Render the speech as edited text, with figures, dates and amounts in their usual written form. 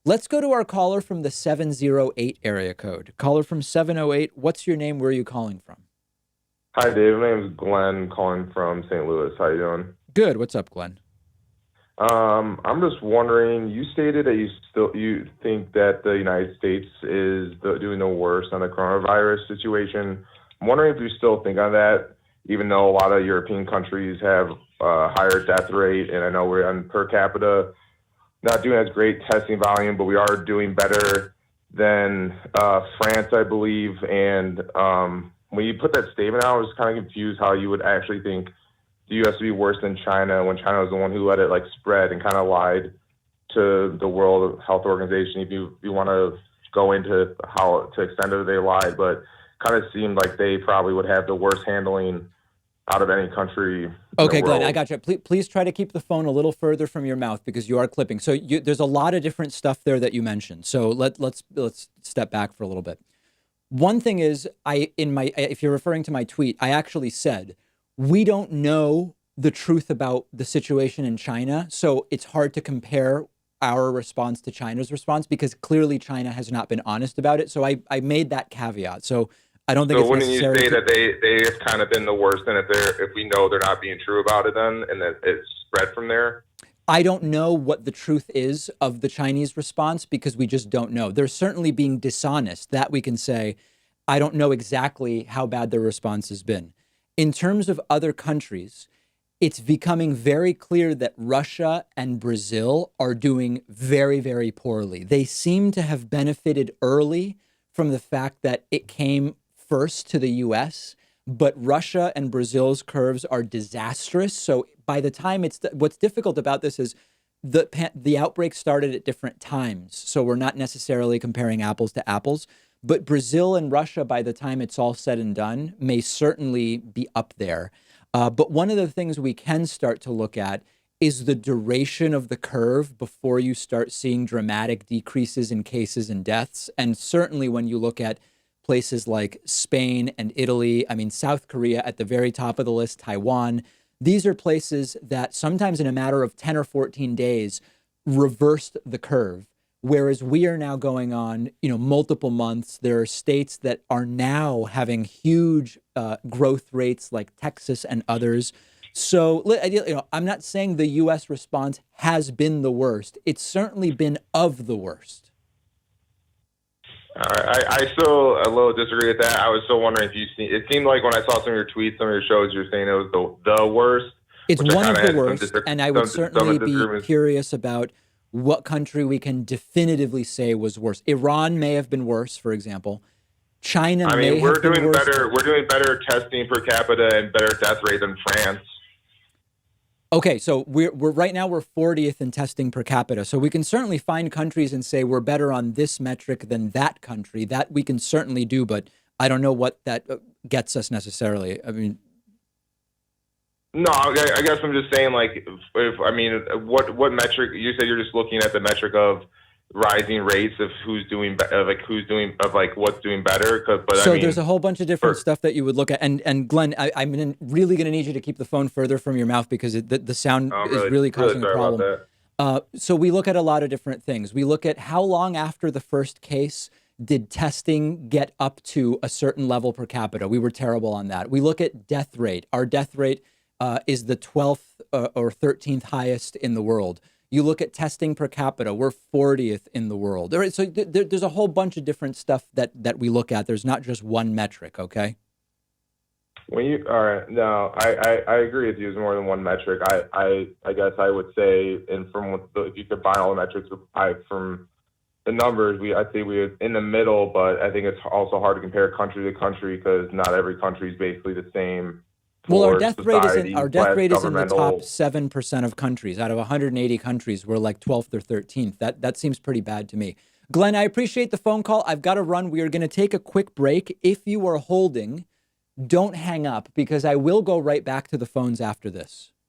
Let's go to our caller from the 708 area code. Caller from 708, what's your name? Where are you calling from? Hi, Dave. My name is Glenn, calling from St. Louis. How you doing? Good. What's up, Glenn? I'm just wondering. You stated that you think that the United States is doing the worst on the coronavirus situation. I'm wondering if you still think on that, even though a lot of European countries have a higher death rate, and I know we're on per capita not doing as great testing volume, but we are doing better than France, I believe. And when you put that statement out, I was kind of confused how you would actually think the U.S. would be worse than China when China was the one who let it like spread and kind of lied to the World Health Organization. If you want to go into how to extent it, they lied, but kind of seemed like they probably would have the worst handling out of any country in the Okay, Glenn, I world. got you. Please try to keep the phone a little further from your mouth because you are clipping. So there's a lot of different stuff there that you mentioned. So let's step back for a little bit. One thing is, if you're referring to my tweet, I actually said we don't know the truth about the situation in China, so it's hard to compare our response to China's response because clearly China has not been honest about it. So I made that caveat. So I don't think So it's wouldn't you necessary say to. that they have kind of been the worst, and if we know they're not being true about it, then and that it's spread from there? I don't know what the truth is of the Chinese response because we just don't know. They're certainly being dishonest. That we can say. I don't know exactly how bad their response has been. In terms of other countries, it's becoming very clear that Russia and Brazil are doing very, very poorly. They seem to have benefited early from the fact that it came first to the US, but Russia and Brazil's curves are disastrous. So by the time what's difficult about this is the outbreak started at different times. So we're not necessarily comparing apples to apples. But Brazil and Russia, by the time it's all said and done, may certainly be up there. But one of the things we can start to look at is the duration of the curve before you start seeing dramatic decreases in cases and deaths. And certainly when you look at places like Spain and Italy, I mean, South Korea at the very top of the list, Taiwan, these are places that sometimes in a matter of 10 or 14 days reversed the curve. Whereas we are now going on, multiple months. There are states that are now having huge growth rates like Texas and others. So, I'm not saying the U.S. response has been the worst. It's certainly been of the worst. All right, I still a little disagree with that. I was still wondering if you see. It seemed like when I saw some of your tweets, some of your shows, you're saying it was the worst, It's which I one kind of of the had worst, and I would certainly be disagreements. curious about what country we can definitively say was worse. Iran may have been worse, for example. China I mean, may have been worse, but We're doing better testing per capita and better death rate than France. okay, so we're right now we're 40th in testing per capita. So we can certainly find countries and say we're better on this metric than that country. That we can certainly do, but I don't know what that gets us necessarily. I mean, No, I guess I'm just saying, like, if I mean, what metric? You said you're just looking at the metric of rising rates of of like what's doing better. But I so there's mean, a whole bunch of different for, stuff that you would look at. And Glenn, really going to need you to keep the phone further from your mouth because the sound I'm is really really causing a sorry about problem. that. So we look at a lot of different things. We look at how long after the first case did testing get up to a certain level per capita. We were terrible on that. We look at death rate. Our death rate is the 12th or 13th highest in the world. You look at testing per capita, we're 40th in the world. So there's a whole bunch of different stuff that we look at. There's not just one metric, okay? When you all right, no, I agree with you. It's more than one metric. I guess I would say, and from if you combine all the metrics, from the numbers, I'd say we're in the middle. But I think it's also hard to compare country to country because not every country is basically the same Well, for society our death slash rate is in the top governmental. 7% of countries. Out of 180 countries, we're like 12th or 13th. That seems pretty bad to me. Glenn, I appreciate the phone call. I've got to run. We are going to take a quick break. If you are holding, don't hang up because I will go right back to the phones after this.